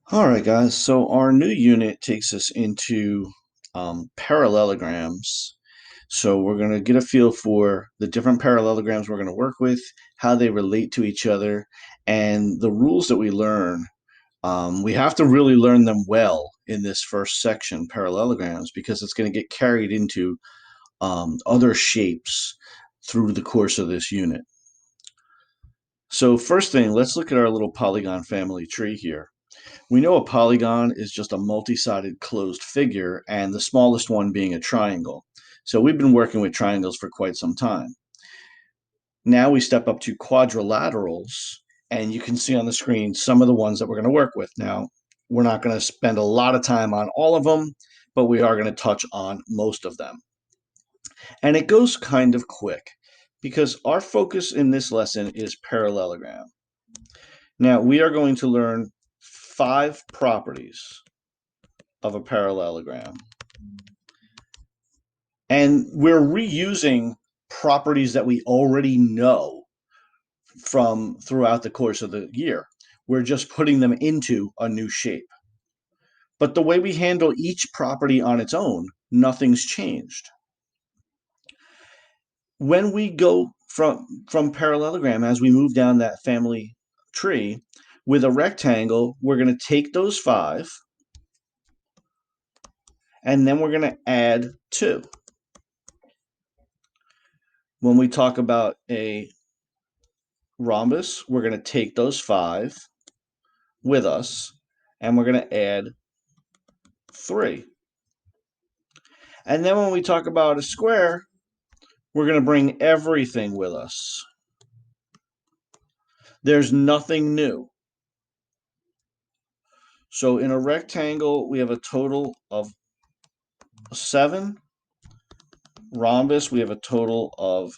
All right, guys. So our new unit takes us into parallelograms. So we're going to get a feel for the different parallelograms we're going to work with, how they relate to each other, and the rules that we learn. We have to really learn them well in this first section, parallelograms, because it's going to get carried into other shapes through the course of this unit. So first thing, let's look at our little polygon family tree here. We know a polygon is just a multi-sided closed figure, and the smallest one being a triangle. So we've been working with triangles for quite some time. Now we step up to quadrilaterals, and you can see on the screen some of the ones that we're going to work with. Now, we're not going to spend a lot of time on all of them, but we are going to touch on most of them. And it goes kind of quick because our focus in this lesson is parallelogram. Now, we are going to learn 5 properties of a parallelogram. And we're reusing properties that we already know from throughout the course of the year. We're just putting them into a new shape. But the way we handle each property on its own, nothing's changed. When we go from parallelogram, as we move down that family tree, with a rectangle, we're going to take those 5, and then we're going to add 2. When we talk about a rhombus, we're going to take those 5 with us, and we're going to add 3. And then when we talk about a square, we're going to bring everything with us. There's nothing new. So in a rectangle, we have a total of 7. Rhombus, we have a total of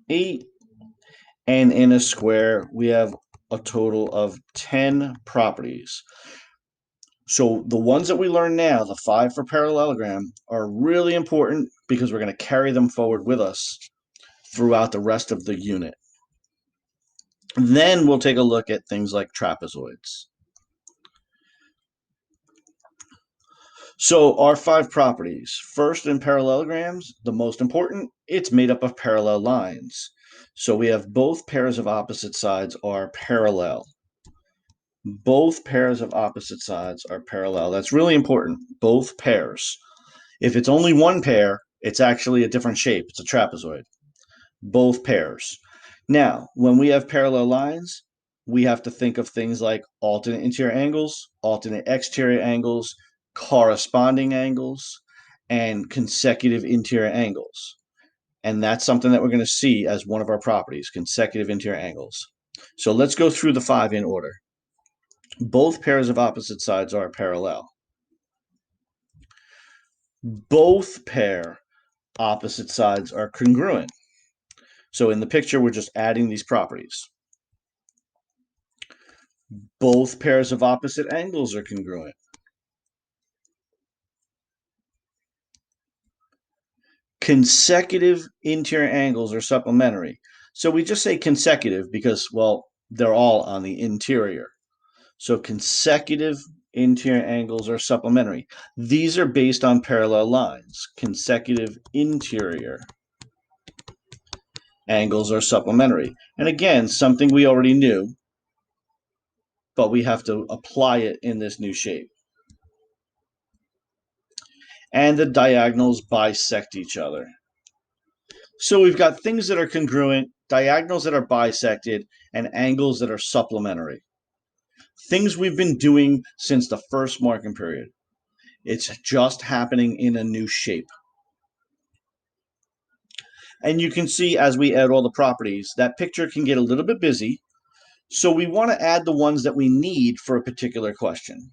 8. And in a square, we have a total of 10 properties. So the ones that we learn now, the 5 for parallelogram, are really important because we're going to carry them forward with us throughout the rest of the unit. Then we'll take a look at things like trapezoids. So our 5 properties. First, in parallelograms, the most important, it's made up of parallel lines. So we have both pairs of opposite sides are parallel. Both pairs of opposite sides are parallel. That's really important, both pairs. If it's only one pair, it's actually a different shape. It's a trapezoid. Both pairs. Now, when we have parallel lines, we have to think of things like alternate interior angles, alternate exterior angles, corresponding angles, and consecutive interior angles. And that's something that we're going to see as one of our properties, consecutive interior angles. So let's go through the 5 in order. Both pairs of opposite sides are parallel. Both pair opposite sides are congruent. So in the picture, we're just adding these properties. Both pairs of opposite angles are congruent. Consecutive interior angles are supplementary. So we just say consecutive because, well, they're all on the interior. So consecutive interior angles are supplementary. These are based on parallel lines. Consecutive interior angles are supplementary. And again, something we already knew, but we have to apply it in this new shape. And the diagonals bisect each other. So we've got things that are congruent, diagonals that are bisected, and angles that are supplementary. Things we've been doing since the first marking period. It's just happening in a new shape. And you can see as we add all the properties, that picture can get a little bit busy. So we want to add the ones that we need for a particular question.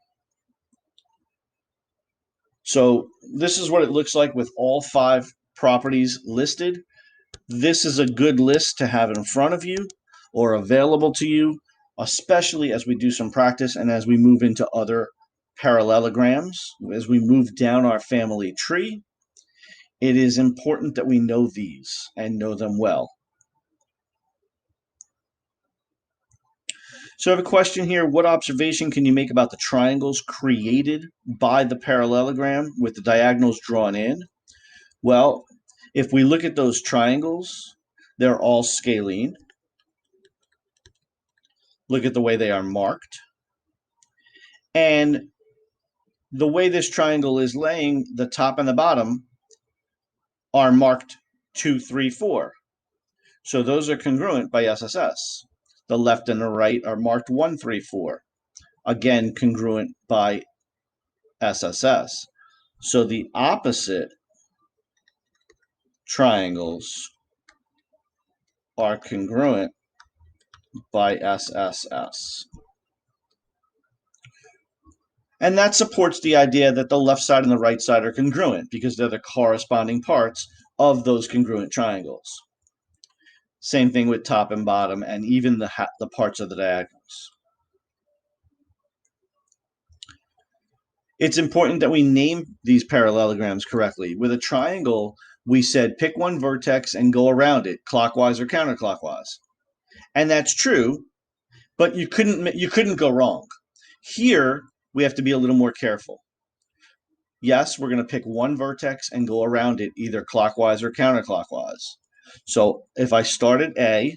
So this is what it looks like with all 5 properties listed. This is a good list to have in front of you or available to you, especially as we do some practice and as we move into other parallelograms. As we move down our family tree, it is important that we know these and know them well. So I have a question here. What observation can you make about the triangles created by the parallelogram with the diagonals drawn in? Well, if we look at those triangles, they're all scalene. Look at the way they are marked. And the way this triangle is laying, the top and the bottom are marked 2, 3, 4. So those are congruent by SSS. The left and the right are marked 1, 3, 4. Again, congruent by SSS. So the opposite triangles are congruent by SSS. And that supports the idea that the left side and the right side are congruent because they're the corresponding parts of those congruent triangles. Same thing with top and bottom and even the parts of the diagonals. It's important that we name these parallelograms correctly. With a triangle, we said pick one vertex and go around it, clockwise or counterclockwise. And that's true, but you couldn't go wrong. Here, we have to be a little more careful. Yes, we're going to pick one vertex and go around it either clockwise or counterclockwise. So if I start at A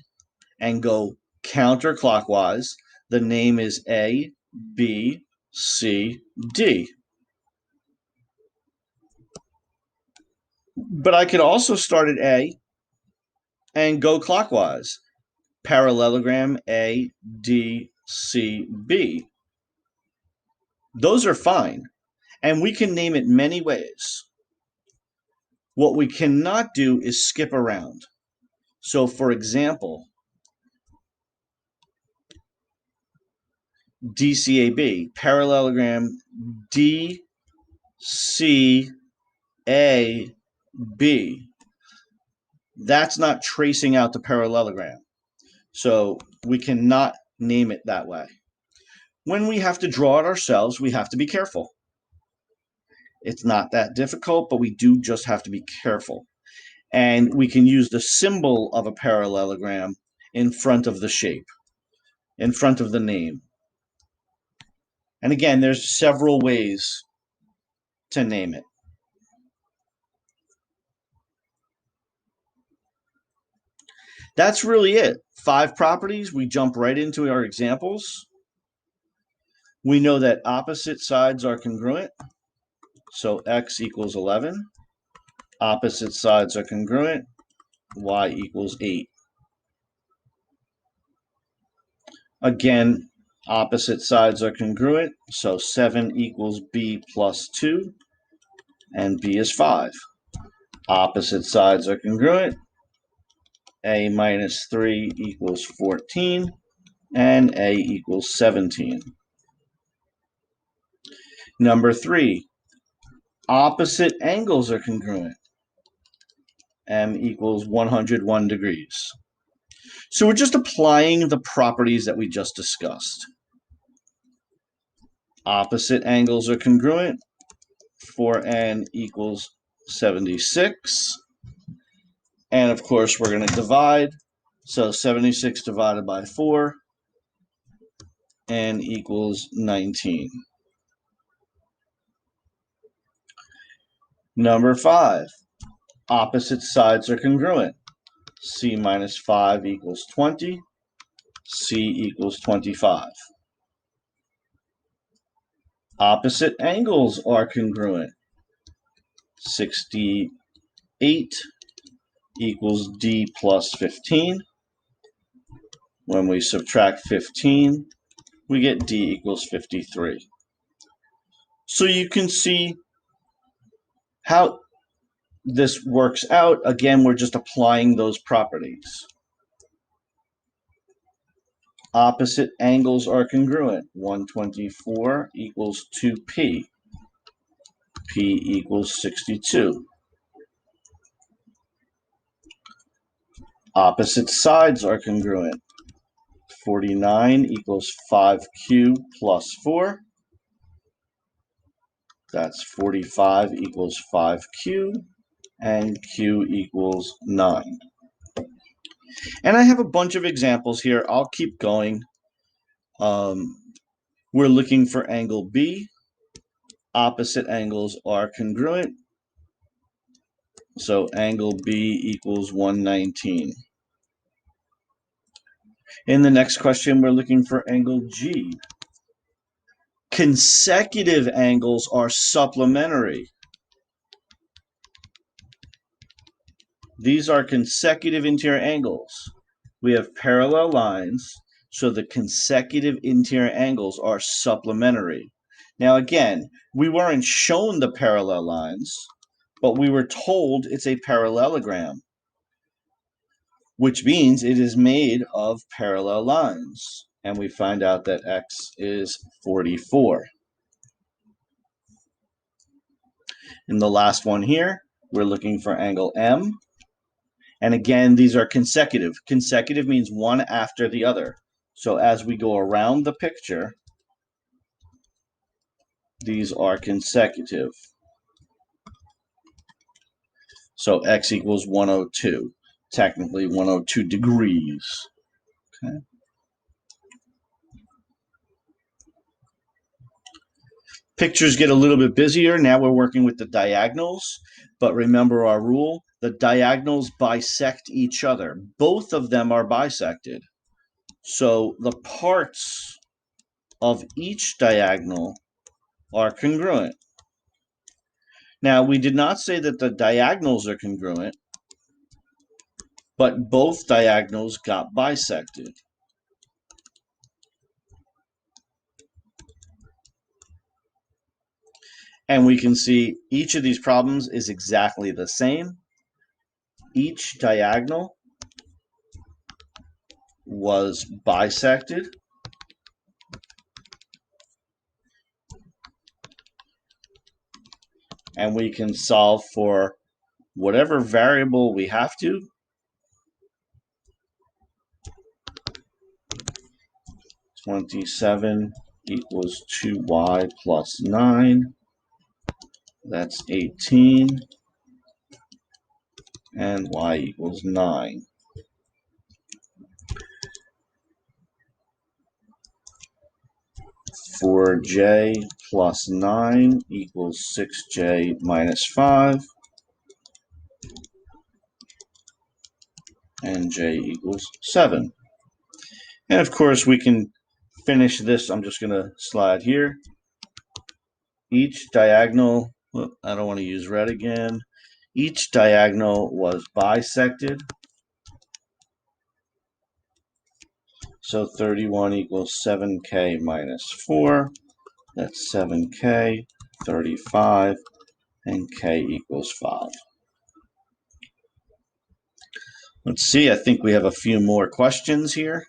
and go counterclockwise, the name is A, B, C, D. But I could also start at A and go clockwise. Parallelogram A, D, C, B. Those are fine. And we can name it many ways. What we cannot do is skip around. So for example, DCAB, parallelogram DCAB. That's not tracing out the parallelogram. So we cannot name it that way. When we have to draw it ourselves, we have to be careful. It's not that difficult, but we do just have to be careful. And we can use the symbol of a parallelogram in front of the shape, in front of the name. And again, there's several ways to name it. That's really it. 5 properties. We jump right into our examples. We know that opposite sides are congruent. So x equals 11. Opposite sides are congruent. Y equals 8. Again, opposite sides are congruent. So 7 equals b plus 2. And b is 5. Opposite sides are congruent. A minus 3 equals 14. And a equals 17. Number 3, opposite angles are congruent. M equals 101 degrees. So we're just applying the properties that we just discussed. Opposite angles are congruent. 4n equals 76. And of course, we're going to divide. So 76 divided by 4, n equals 19. Number 5, opposite sides are congruent. C minus 5 equals 20. C equals 25. Opposite angles are congruent. 68 equals D plus 15. When we subtract 15, we get D equals 53. So you can see how this works out. Again, we're just applying those properties. Opposite angles are congruent. 124 equals 2p. P equals 62. Opposite sides are congruent. 49 equals 5q plus 4. That's 45 equals 5q, and q equals 9. And I have a bunch of examples here. I'll keep going. We're looking for angle B. Opposite angles are congruent. So angle B equals 119. In the next question, we're looking for angle G. Consecutive angles are supplementary. These are consecutive interior angles. We have parallel lines, so the consecutive interior angles are supplementary. Now again, we weren't shown the parallel lines, but we were told it's a parallelogram, which means it is made of parallel lines. And we find out that x is 44. In the last one here, we're looking for angle M. And again, these are consecutive. Consecutive means one after the other. So as we go around the picture, these are consecutive. So x equals 102, technically 102 degrees. Okay. Pictures get a little bit busier. Now we're working with the diagonals, but remember our rule, the diagonals bisect each other. Both of them are bisected. So the parts of each diagonal are congruent. Now, we did not say that the diagonals are congruent, but both diagonals got bisected. And we can see each of these problems is exactly the same. Each diagonal was bisected. And we can solve for whatever variable we have to. (27) equals 2y plus 9. That's 18. And y equals 9. For j plus 9 equals 6j minus 5. And j equals 7. And of course, we can finish this. I'm just going to slide here. Each diagonal, well, I don't want to use red again. Each diagonal was bisected. So 31 equals 7k minus 4. That's 7k, 35, and k equals 5. Let's see, I think we have a few more questions here.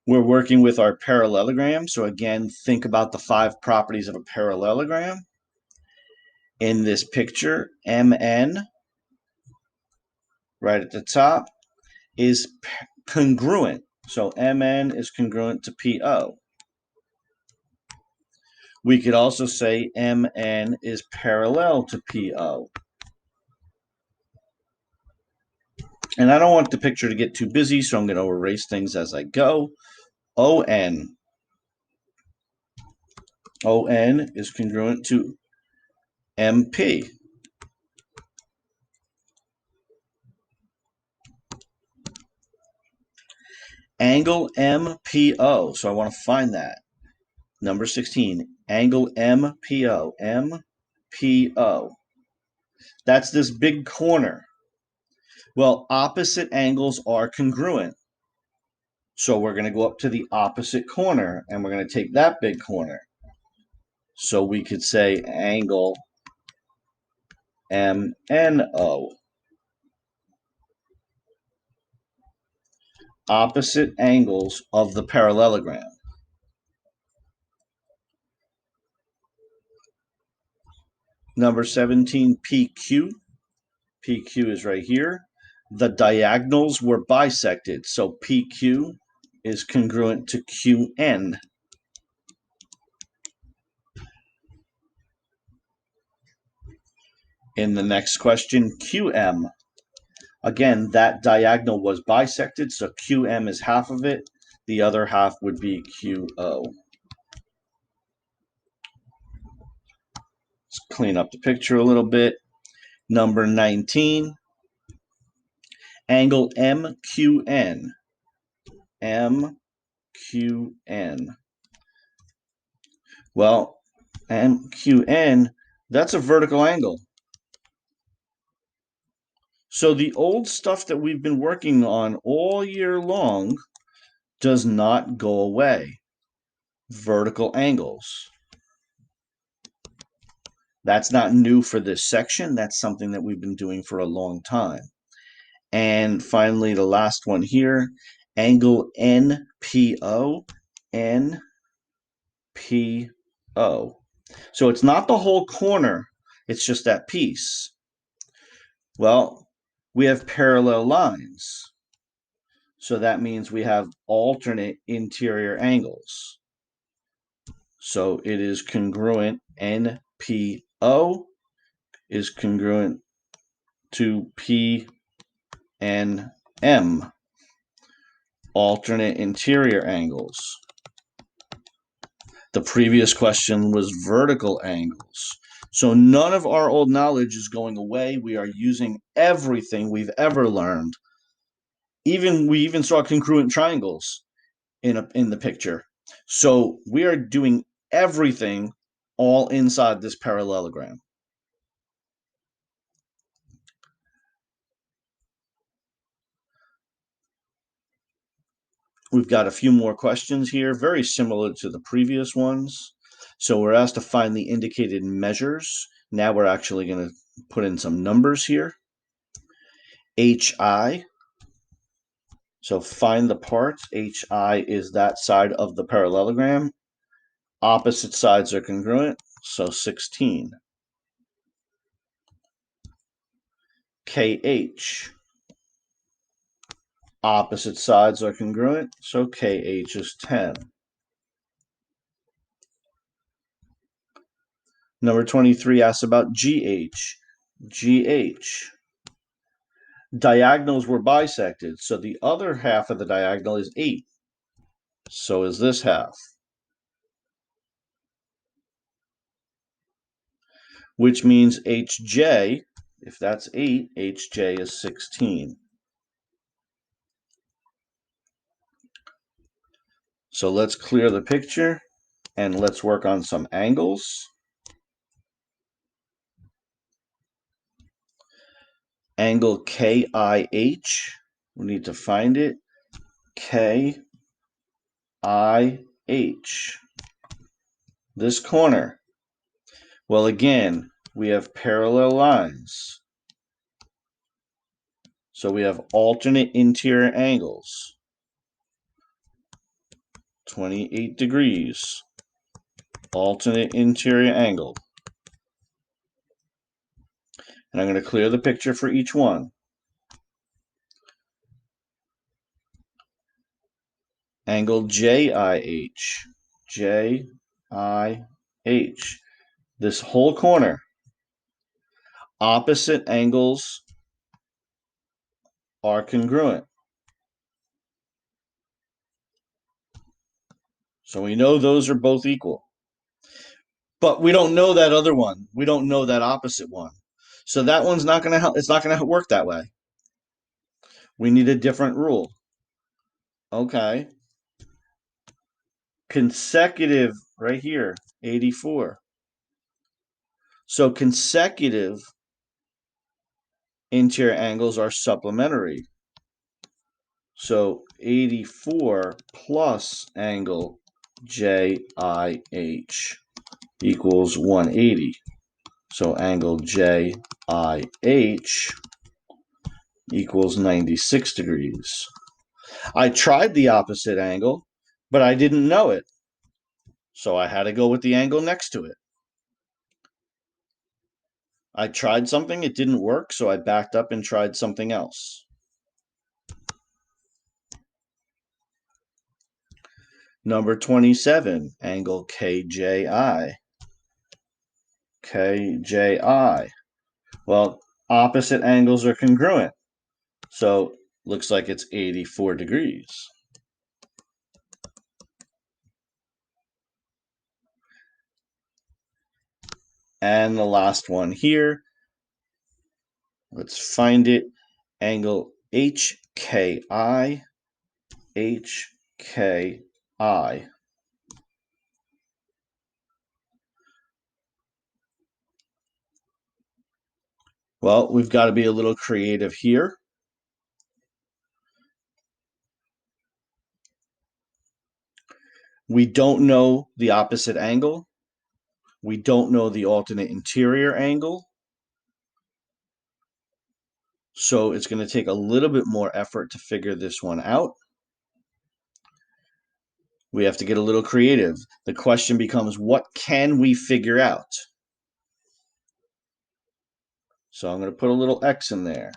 We're working with our parallelogram. So again, think about the 5 properties of a parallelogram. In this picture, MN, right at the top, is congruent. So MN is congruent to PO. We could also say MN is parallel to PO. And I don't want the picture to get too busy, so I'm going to erase things as I go. ON. ON is congruent to MP. Angle MPO. So I want to find that. Number 16. Angle MPO. MPO. That's this big corner. Well, opposite angles are congruent. So we're going to go up to the opposite corner, and we're going to take that big corner. So we could say angle MNO. Opposite angles of the parallelogram. Number 17, PQ. PQ is right here. The diagonals were bisected, so PQ is congruent to QN. In the next question, QM. Again, that diagonal was bisected, so QM is half of it. The other half would be QO. Let's clean up the picture a little bit. Number 19, angle MQN. MQN. Well, MQN, that's a vertical angle. So the old stuff that we've been working on all year long does not go away. Vertical angles. That's not new for this section. That's something that we've been doing for a long time. And finally, the last one here, angle NPO. NPO. So it's not the whole corner, it's just that piece. Well, we have parallel lines. So that means we have alternate interior angles. So it is congruent. NPO is congruent to PNM. Alternate interior angles. The previous question was vertical angles. So none of our old knowledge is going away. We are using everything we've ever learned. We even saw congruent triangles in the picture. So we are doing everything all inside this parallelogram. We've got a few more questions here, very similar to the previous ones. So we're asked to find the indicated measures. Now we're actually going to put in some numbers here. HI. So find the parts. HI is that side of the parallelogram. Opposite sides are congruent, so 16. KH. Opposite sides are congruent, so KH is 10. Number 23 asks about GH. GH. Diagonals were bisected, so the other half of the diagonal is 8. So is this half. Which means HJ, if that's 8, HJ is 16. So let's clear the picture and let's work on some angles. Angle KIH, we need to find it. KIH. This corner. Well, again, we have parallel lines. So we have alternate interior angles. 28 degrees. Alternate interior angle. And I'm going to clear the picture for each one. Angle JIH. JIH. This whole corner. Opposite angles are congruent. So we know those are both equal. But we don't know that other one. We don't know that opposite one. So that one's not going to help. It's not going to work that way. We need a different rule. Okay. Consecutive right here, 84. So consecutive interior angles are supplementary. So 84 plus angle JIH equals 180. So angle JIH equals 96 degrees. I tried the opposite angle, but I didn't know it. So I had to go with the angle next to it. I tried something, it didn't work, so I backed up and tried something else. Number 27, angle KJI. KJI. Well, opposite angles are congruent. So looks like it's 84 degrees. And the last one here, let's find it, angle HKI, HKI. Well, we've got to be a little creative here. We don't know the opposite angle. We don't know the alternate interior angle. So it's going to take a little bit more effort to figure this one out. We have to get a little creative. The question becomes, what can we figure out? So I'm going to put a little X in there.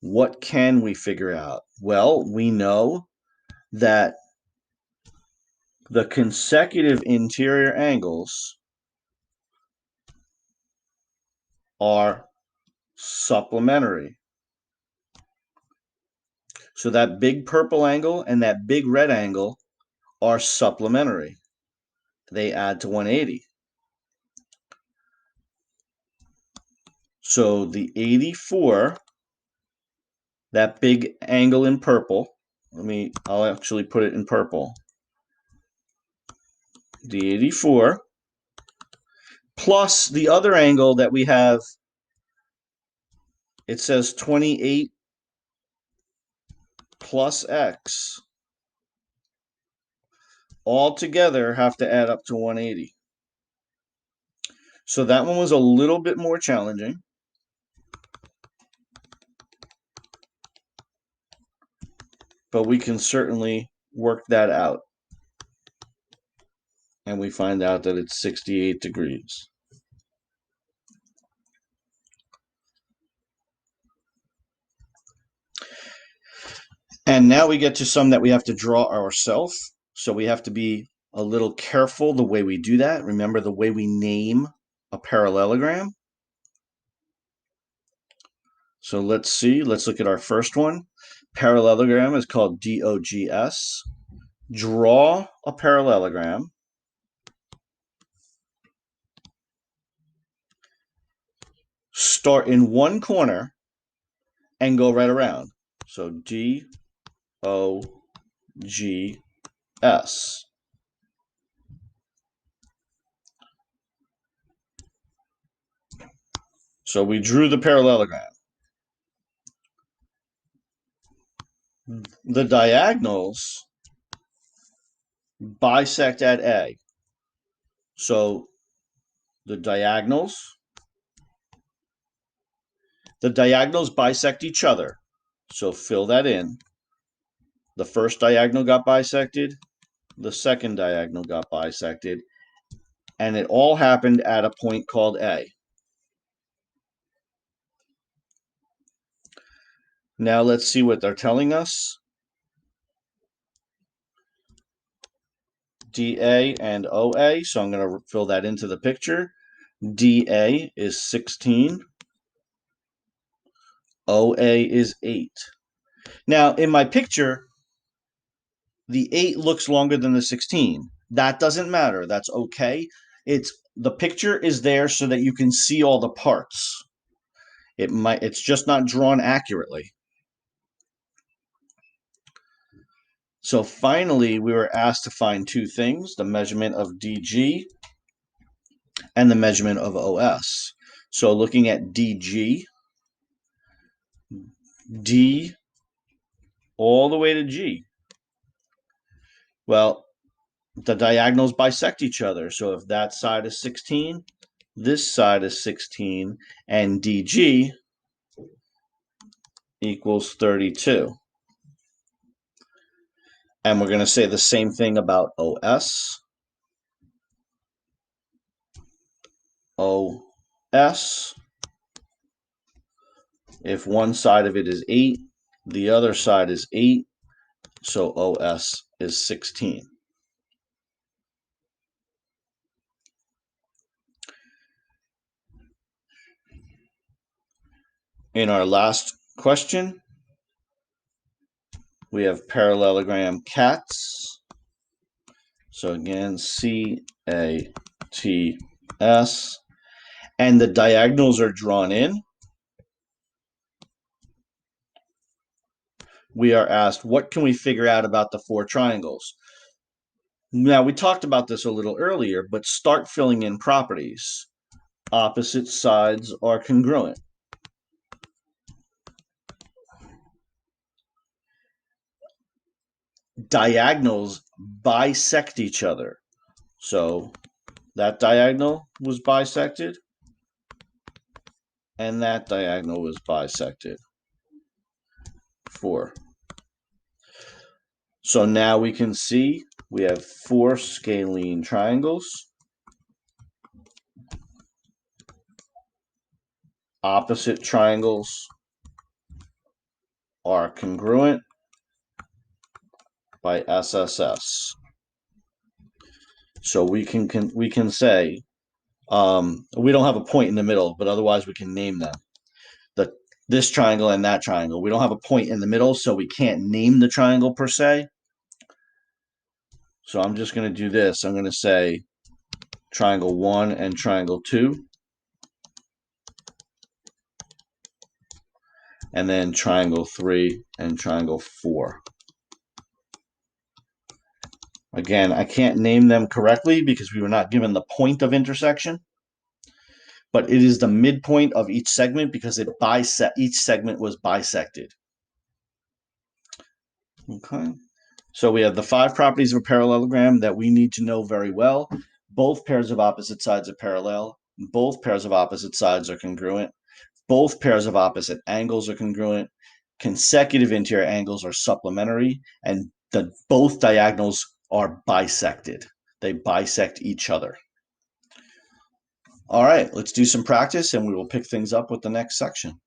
What can we figure out? Well, we know that the consecutive interior angles are supplementary. So that big purple angle and that big red angle are supplementary. They add to 180. So the 84, that big angle in purple, I'll actually put it in purple. The 84 plus the other angle that we have, it says 28 plus X, all together have to add up to 180. So that one was a little bit more challenging. But we can certainly work that out. And we find out that it's 68 degrees. And now we get to some that we have to draw ourselves. So we have to be a little careful the way we do that. Remember the way we name a parallelogram. So let's see. Let's look at our first one. Parallelogram is called DOGS. Draw a parallelogram. Start in one corner and go right around. So DOGS. So we drew the parallelogram. The diagonals bisect at A. So the diagonals bisect each other. So fill that in. The first diagonal got bisected. The second diagonal got bisected. And it all happened at a point called A. Now let's see what they're telling us. DA and OA, so I'm going to fill that into the picture. DA is 16. OA is 8. Now, in my picture, the 8 looks longer than the 16. That doesn't matter. That's okay. The picture is there so that you can see all the parts. It's just not drawn accurately. So finally, we were asked to find two things, the measurement of DG and the measurement of OS. So looking at DG, D all the way to G. Well, the diagonals bisect each other. So if that side is 16, this side is 16, and DG equals 32. And we're going to say the same thing about OS. OS, if one side of it is 8, the other side is 8, so OS is 16. In our last question, we have parallelogram CATS. So again, CATS. and the diagonals are drawn in, we are asked, what can we figure out about the four triangles? Now, we talked about this a little earlier, but start filling in properties. Opposite sides are congruent. Diagonals bisect each other. So that diagonal was bisected, and that diagonal was bisected. 4. So now we can see we have 4 scalene triangles. Opposite triangles are congruent by SSS. So we can say we don't have a point in the middle, but otherwise we can name them. This triangle and that triangle. We don't have a point in the middle, so we can't name the triangle per se. So I'm just going to do this. I'm going to say triangle 1 and triangle 2. And then triangle 3 and triangle 4. Again, I can't name them correctly because we were not given the point of intersection, but it is the midpoint of each segment because each segment was bisected. Okay. So we have the 5 properties of a parallelogram that we need to know very well. Both pairs of opposite sides are parallel. Both pairs of opposite sides are congruent. Both pairs of opposite angles are congruent. Consecutive interior angles are supplementary, and both diagonals are bisected. They bisect each other. All right, let's do some practice, and we will pick things up with the next section.